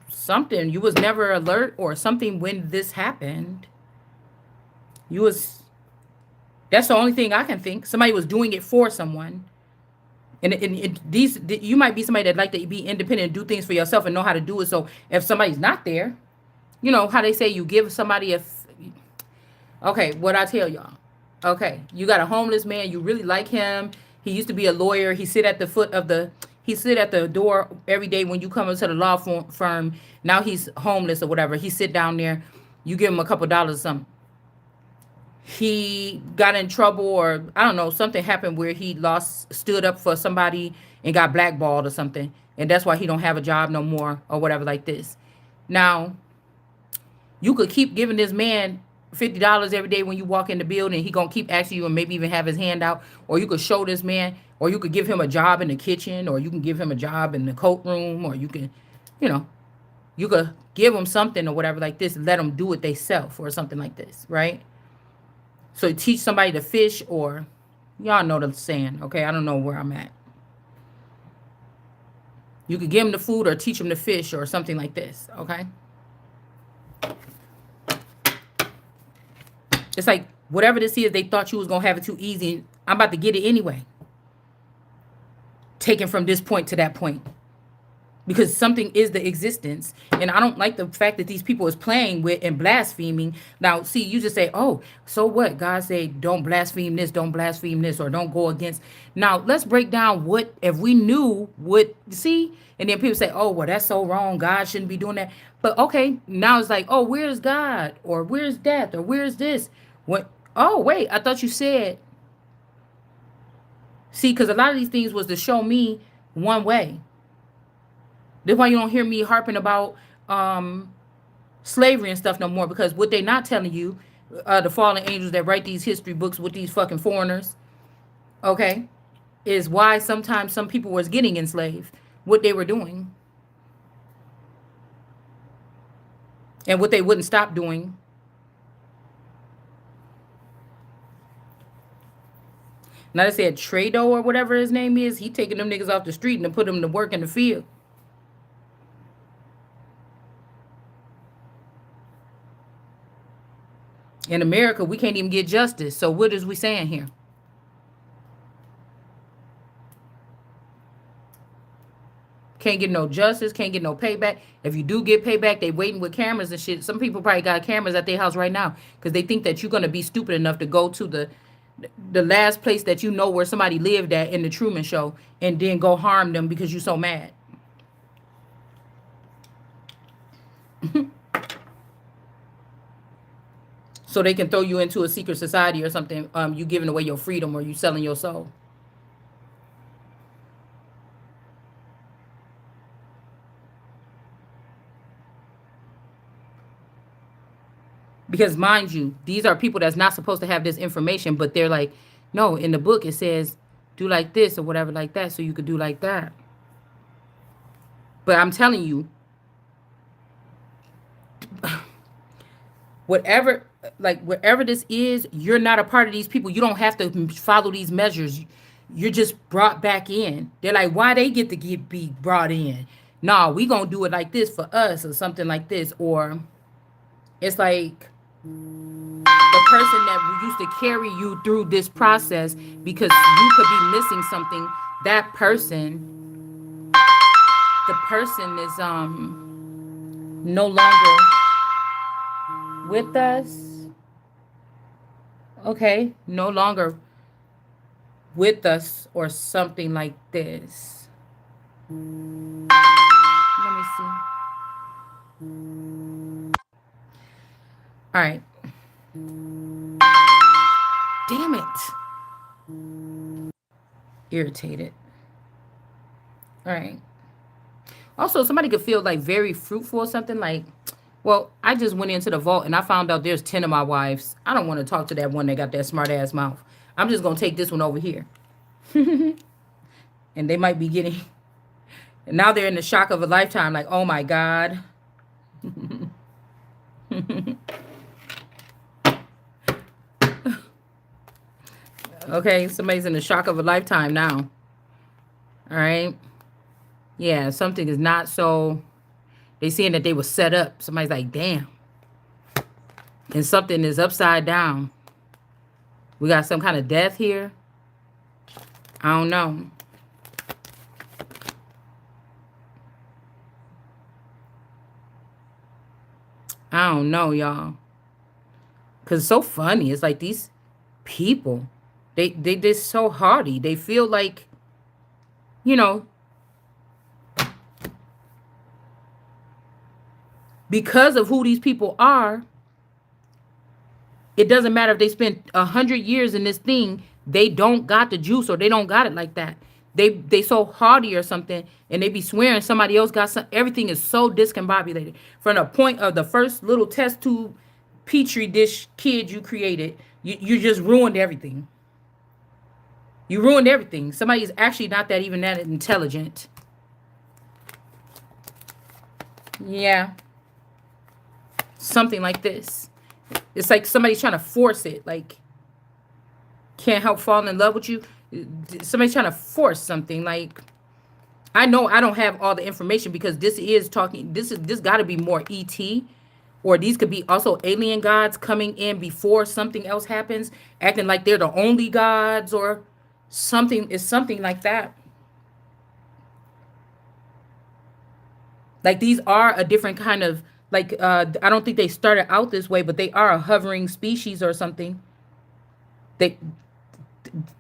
something. You was never alert or something when this happened. You was That's the only thing I can think. Somebody was doing it for someone. You might be somebody that like to be independent and do things for yourself and know how to do it. So if somebody's not there, you know how they say you give somebody okay, what I tell y'all. Okay, you got a homeless man, you really like him. He used to be a lawyer. He sit at the door every day when you come into the law firm. Now he's homeless or whatever. He sit down there. You give him a couple dollars or something. He got in trouble, or I don't know, something happened where he stood up for somebody and got blackballed or something. And that's why he don't have a job no more or whatever like this. Now, you could keep giving this man $50 every day when you walk in the building. He gonna keep asking you and maybe even have his hand out. Or you could show this man, or you could give him a job in the kitchen, or you can give him a job in the coat room, or you can, you know, you could give him something or whatever like this, and let them do it themselves or something like this, right? So teach somebody to fish, or y'all know the saying, okay? I don't know where I'm at. You could give them the food or teach them to fish or something like this, okay? It's like whatever this is, they thought you was going to have it too easy. I'm about to get it anyway. Taken from this point to that point. Because something is the existence. And I don't like the fact that these people is playing with and blaspheming. Now, see, you just say, oh, so what? God said, don't blaspheme this, or don't go against. Now, let's break down what, if we knew what, see? And then people say, oh, well, that's so wrong. God shouldn't be doing that. But okay, now it's like, oh, where's God? Or where's death? Or where's this? What? Oh, wait, I thought you said. See, because a lot of these things was to show me one way. That's why you don't hear me harping about slavery and stuff no more, because what they not telling you, the fallen angels that write these history books with these fucking foreigners, okay, is why sometimes some people was getting enslaved, what they were doing, and what they wouldn't stop doing. Now they said Trado or whatever his name is, he taking them niggas off the street and put them to work in the field. In America, we can't even get justice. So what is we saying here? Can't get no justice, can't get no payback. If you do get payback, they waiting with cameras and shit. Some people probably got cameras at their house right now because they think that you're going to be stupid enough to go to the last place that you know where somebody lived at in the Truman Show and then go harm them because you're so mad. So they can throw you into a secret society or something. You giving away your freedom, or you selling your soul. Because mind you, these are people that's not supposed to have this information, but they're like, no, in the book it says do like this or whatever like that, so you could do like that. But I'm telling you, whatever this is, you're not a part of these people. You don't have to follow these measures. You're just brought back in. They're like, why they get to be brought in? Nah, we gonna do it like this for us, or something like this. Or it's like the person that used to carry you through this process, because you could be missing something. That person, the person is no longer with us. Okay, no longer with us, or something like this. Let me see. All right. Damn it. Irritated. All right. Also, somebody could feel like very fruitful or something, like, well, I just went into the vault and I found out there's 10 of my wives. I don't want to talk to that one that got that smart ass mouth. I'm just going to take this one over here. And they might be getting, and now they're in the shock of a lifetime, like, oh my God. Okay, somebody's in the shock of a lifetime now. All right. Yeah, something is not so. They saying that they were set up. Somebody's like, damn. And something is upside down. We got some kind of death here. I don't know. I don't know, y'all. Cause it's so funny. It's like these people, they just so hardy. They feel like, you know, because of who these people are, it doesn't matter if they spend 100 years in this thing. They don't got the juice, or they don't got it like that. They so hardy or something, and they be swearing somebody else got some. Everything is so discombobulated from the point of the first little test tube petri dish kid you created. You just ruined everything. You ruined everything. Somebody is actually not that even that intelligent. Yeah, something like this. It's like somebody's trying to force it. Like, can't help falling in love with you. Somebody's trying to force something. Like, I know I don't have all the information because this is talking. This got to be more ET, or these could be also alien gods coming in before something else happens, acting like they're the only gods or something. It's something like that. Like, these are a different kind of, like, I don't think they started out this way, but they are a hovering species or something. They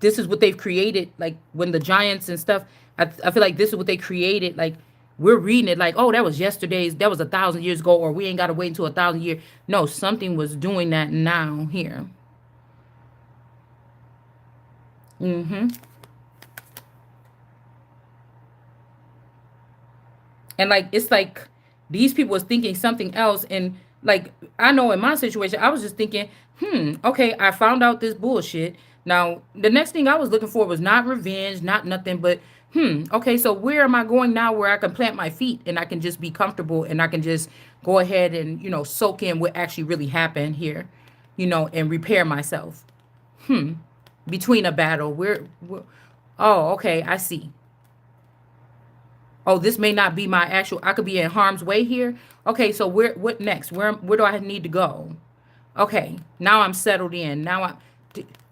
This is what they've created. Like, when the giants and stuff, I feel like this is what they created. Like, we're reading it like, oh, that was yesterday's, that was 1,000 years ago, or we ain't got to wait until 1,000 years. No, something was doing that now here. Mm-hmm. And like, it's like these people was thinking something else. And like, I know in my situation, I was just thinking, okay, I found out this bullshit. Now, the next thing I was looking for was not revenge, not nothing, but okay, so where am I going now where I can plant my feet and I can just be comfortable and I can just go ahead and, soak in what actually really happened here, and repair myself between a battle. Oh, okay, I see. Oh, this may not be my actual, I could be in harm's way here. Okay, so what next? Where do I need to go? Okay, now I'm settled in.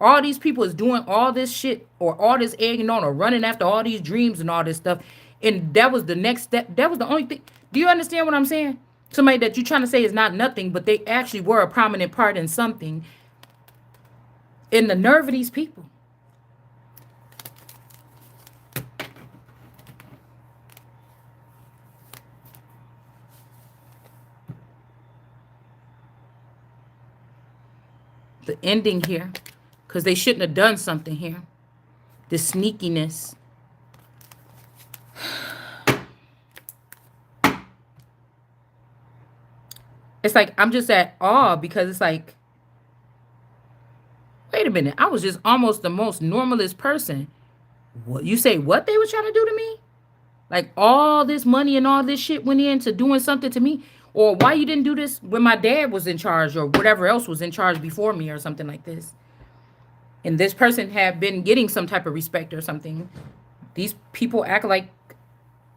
All these people is doing all this shit or all this egging on or running after all these dreams and all this stuff. And that was the next step. That was the only thing. Do you understand what I'm saying? Somebody that you're trying to say is not nothing, but they actually were a prominent part in something. In the nerve of these people. The ending here, because they shouldn't have done something here. The sneakiness. It's like I'm just at awe because it's like, wait a minute, I was just almost the most normalist person. What you say? What they was trying to do to me? Like, all this money and all this shit went into doing something to me? Or why you didn't do this when my dad was in charge or whatever else was in charge before me or something like this? And this person had been getting some type of respect or something. These people act like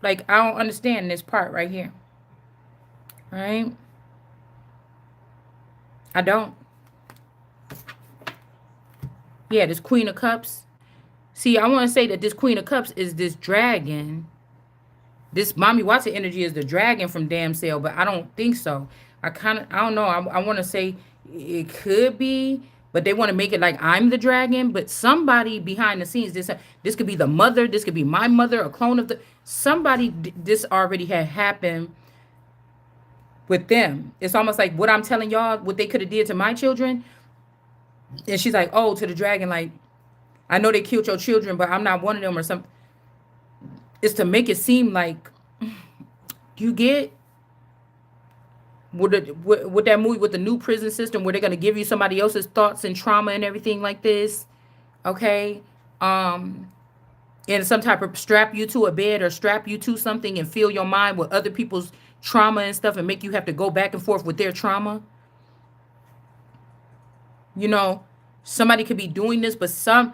I don't understand this part right here. Right? I don't. Yeah, this Queen of Cups. See, I want to say that this Queen of Cups is this dragon. This Mommy Watson energy is the dragon from Damn Sale, but I don't think so. I don't know. I want to say it could be, but they want to make it like I'm the dragon, but somebody behind the scenes, this could be the mother, this could be my mother, a clone of somebody, this already had happened with them. It's almost like what I'm telling y'all, what they could have did to my children. And she's like, oh, to the dragon, like, I know they killed your children, but I'm not one of them or something. It's to make it seem like, you get with that movie with the new prison system where they're going to give you somebody else's thoughts and trauma and everything like this. Okay. And some type of strap you to a bed or strap you to something and fill your mind with other people's trauma and stuff and make you have to go back and forth with their trauma. Somebody could be doing this, but somebody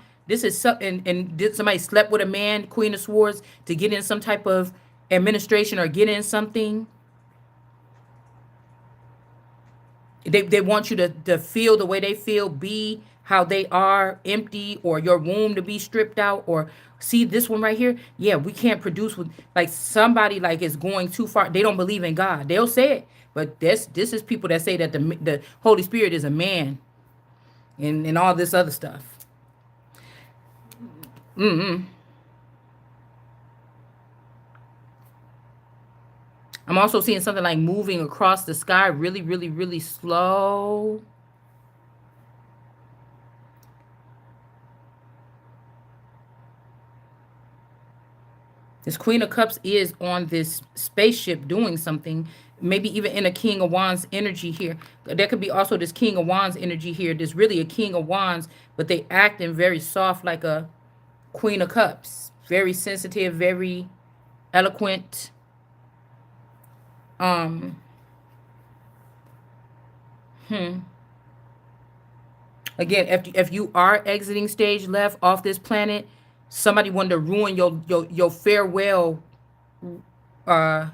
slept with a man, Queen of Swords, to get in some type of administration or get in something. They want you to feel the way they feel, be how they are empty, or your womb to be stripped out, or see this one right here. Yeah, we can't produce with like somebody like is going too far. They don't believe in God. They'll say it, but this is people that say that the Holy Spirit is a man and all this other stuff. I'm also seeing something like moving across the sky really, really, really slow. This Queen of Cups is on this spaceship doing something, maybe even in a King of Wands energy here. There could be also this King of Wands energy here. There's really a King of Wands, but they acting very soft like a Queen of Cups. Very sensitive, very eloquent. Um, Again, if you are exiting stage left off this planet, somebody wanted to ruin your farewell uh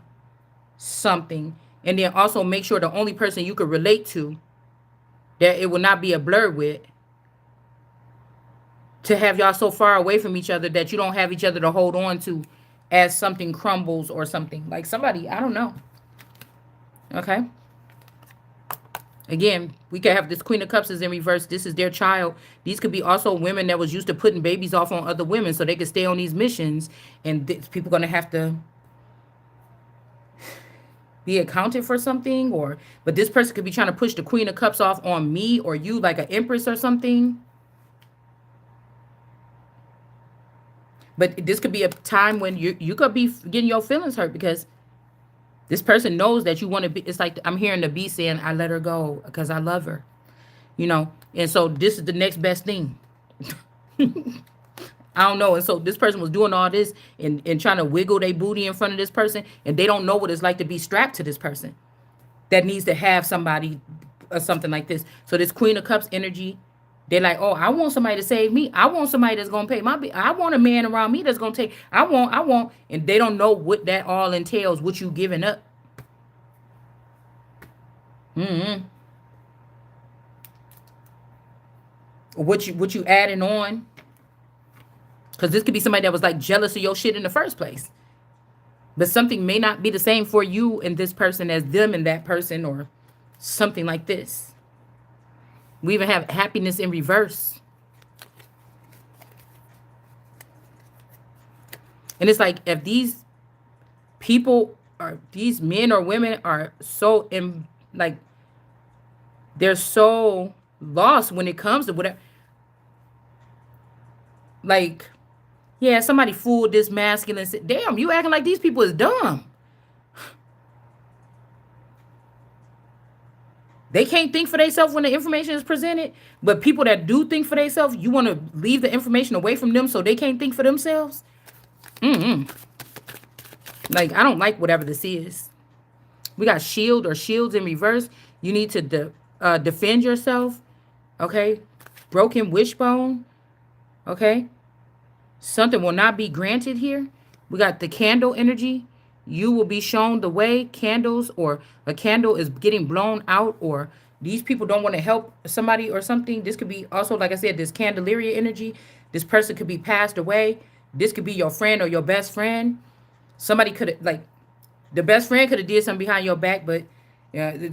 something. And then also make sure the only person you could relate to, that it will not be a blur with, to have y'all so far away from each other that you don't have each other to hold on to as something crumbles or something. Like somebody, I don't know. Okay. Again, we could have this Queen of Cups is in reverse. This is their child. These could be also women that was used to putting babies off on other women so they could stay on these missions. And people going to have to be accounted for something. But this person could be trying to push the Queen of Cups off on me or you, like an Empress or something. But this could be a time when you could be getting your feelings hurt because this person knows that you want to be. It's like I'm hearing the B saying, I let her go because I love her. And so this is the next best thing. I don't know. And so this person was doing all this and trying to wiggle their booty in front of this person, and they don't know what it's like to be strapped to this person that needs to have somebody or something like this. So this Queen of Cups energy, they're like, oh, I want somebody to save me. I want somebody that's going to pay my bill. I want a man around me that's going to take, I want. And they don't know what that all entails, what you giving up. What you adding on. Because this could be somebody that was like jealous of your shit in the first place. But something may not be the same for you and this person as them and that person, or something like this. We even have happiness in reverse. And it's like if these people are, these men or women are so like they're so lost when it comes to whatever. Like, yeah, somebody fooled this masculine. Damn, you acting like these people is dumb. They can't think for themselves when the information is presented. But people that do think for themselves, you want to leave the information away from them so they can't think for themselves. Like, I don't like whatever this is. We got shield or shields in reverse. You need to defend yourself. Okay. Broken wishbone. Okay. Something will not be granted here. We got the candle energy. You will be shown the way. Candles, or a candle is getting blown out, or these people don't want to help somebody or something. This could be also, like I said, this Candelaria energy. This person could be passed away. This could be your friend or your best friend. Somebody could have, like, the best friend could have did something behind your back, but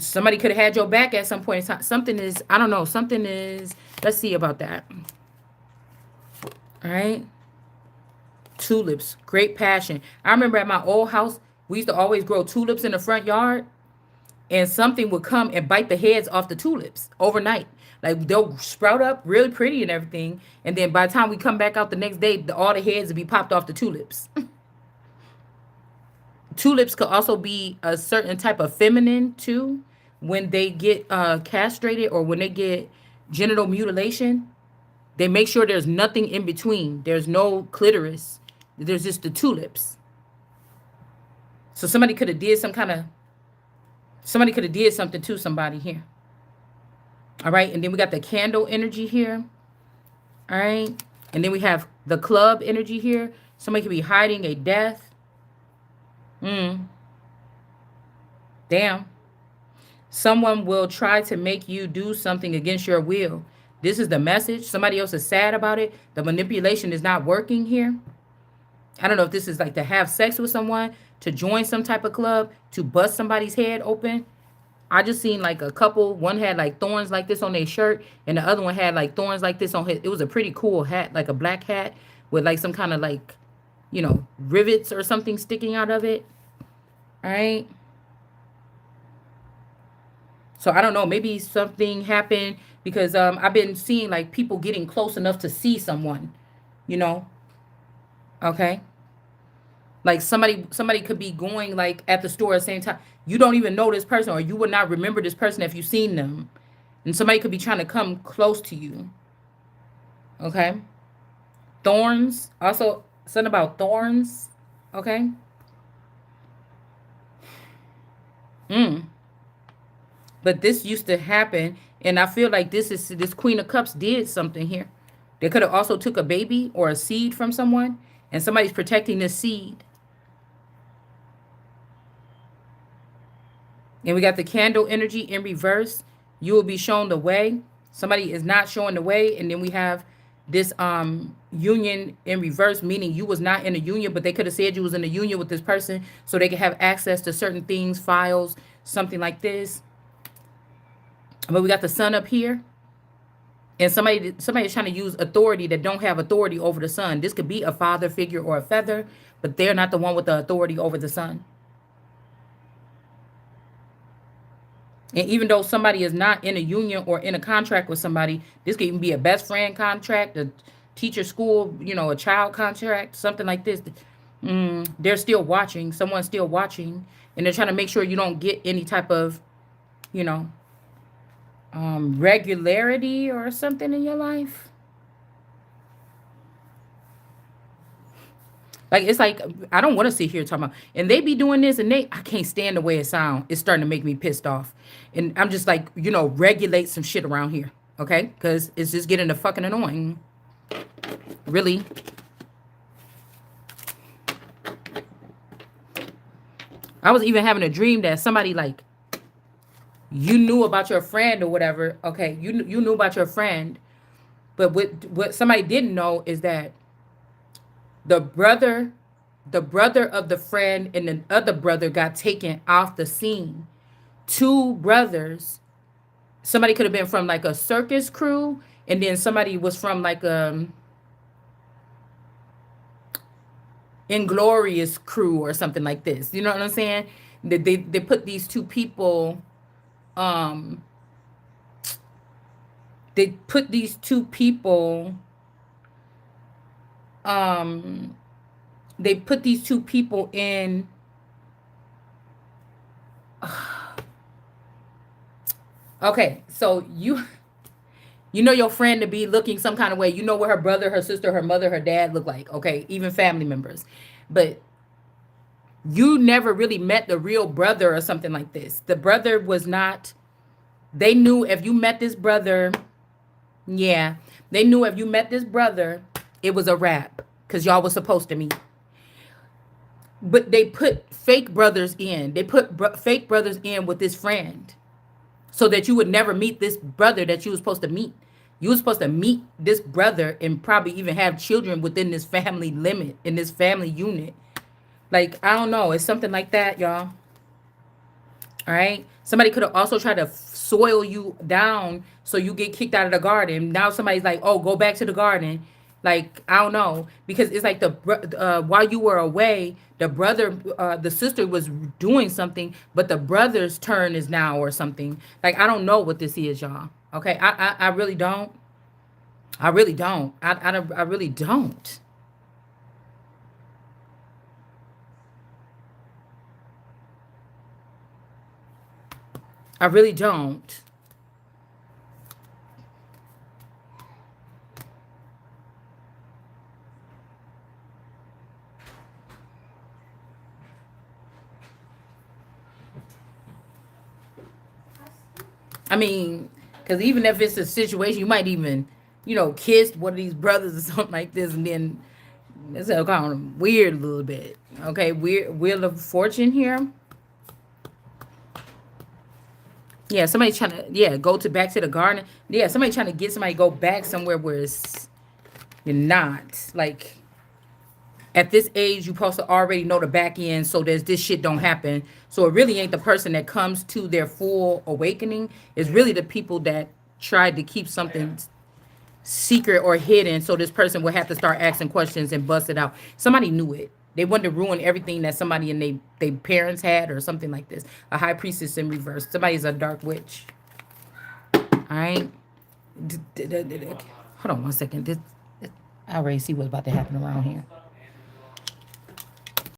somebody could have had your back at some point. Something is, I don't know, something is, let's see about that. All right. Tulips, great passion. I remember at my old house, we used to always grow tulips in the front yard, and something would come and bite the heads off the tulips overnight. Like, they'll sprout up really pretty and everything, and then by the time we come back out the next day, all the heads would be popped off the tulips. Tulips could also be a certain type of feminine too, when they get castrated or when they get genital mutilation. They make sure there's nothing in between. There's no clitoris. There's just the tulips. So somebody could have did somebody could have did something to somebody here. All right. And then we got the candle energy here. All right. And then we have the club energy here. Somebody could be hiding a death. Damn. Someone will try to make you do something against your will. This is the message. Somebody else is sad about it. The manipulation is not working here. I don't know if this is like to have sex with someone, to join some type of club, to bust somebody's head open. I just seen like a couple. One had like thorns like this on their shirt, and the other one had like thorns like this on his. It was a pretty cool hat, like a black hat with like some kind of like, rivets or something sticking out of it. All right. So I don't know. Maybe something happened because I've been seeing like people getting close enough to see someone. You know. Okay. Like somebody could be going like at the store at the same time. You don't even know this person, or you would not remember this person if you seen them. And somebody could be trying to come close to you. Okay. Thorns. Also, something about thorns. Okay. Mm. But this used to happen, and I feel like this Queen of Cups did something here. They could have also took a baby or a seed from someone, and somebody's protecting this seed. And we got the candle energy in reverse. You will be shown the way. Somebody is not showing the way. And then we have this union in reverse, meaning you was not in a union, but they could have said you was in a union with this person so they could have access to certain things, files, something like this. But we got the sun up here. And somebody's trying to use authority that don't have authority over the sun. This could be a father figure or a feather, but they're not the one with the authority over the sun. And even though somebody is not in a union or in a contract with somebody, this could even be a best friend contract, a teacher school, a child contract, something like this. They're still watching. Someone's still watching. And they're trying to make sure you don't get any type of, you know, regularity or something in your life. Like, it's like, I don't want to sit here talking about, and they be doing this, and I can't stand the way it sounds. It's starting to make me pissed off. And I'm just like, regulate some shit around here, okay? Because it's just getting the fucking annoying. Really. I was even having a dream that somebody, like, you knew about your friend or whatever, okay? You knew about your friend, but what somebody didn't know is that the brother of the friend and the other brother got taken off the scene. Two brothers. Somebody could have been from like a circus crew, and then somebody was from like Inglorious crew or something like this. You know what I'm saying? They put these two people. They put these two people. They put these two people in. Okay, so you know your friend to be looking some kind of way. You know what her brother, her sister, her mother, her dad look like. Okay, even family members. But you never really met the real brother or something like this. The brother was not, they knew if you met this brother, yeah, they knew if you met this brother, it was a wrap because y'all was supposed to meet. But they put fake brothers in. They put fake brothers in with this friend so that you would never meet this brother that you were supposed to meet. You were supposed to meet this brother and probably even have children within this family limit, in this family unit. Like, I don't know. It's something like that, y'all. All right. Somebody could have also tried to soil you down so you get kicked out of the garden. Now somebody's like, oh, go back to the garden. Like, I don't know. Because it's like while you were away, the brother, the sister was doing something, but the brother's turn is now or something. Like, I don't know what this is, y'all. Okay. I really don't. I really don't. I really don't. I really don't. I mean, because even if it's a situation, you might even, kiss one of these brothers or something like this, and then it's kind of weird a little bit. Okay, weird Wheel of Fortune here. Yeah, somebody trying to, yeah, go to back to the garden. Yeah, somebody trying to get somebody to go back somewhere where it's, you're not. Like, at this age, you supposed to already know the back end so there's this shit don't happen. So it really ain't the person that comes to their full awakening. It's really the people that tried to keep something secret or hidden so this person would have to start asking questions and bust it out. Somebody knew it. They wanted to ruin everything that somebody and they parents had or something like this. A high priestess in reverse. Somebody's a dark witch. All right. Hold on one second. I already see what's about to happen around here.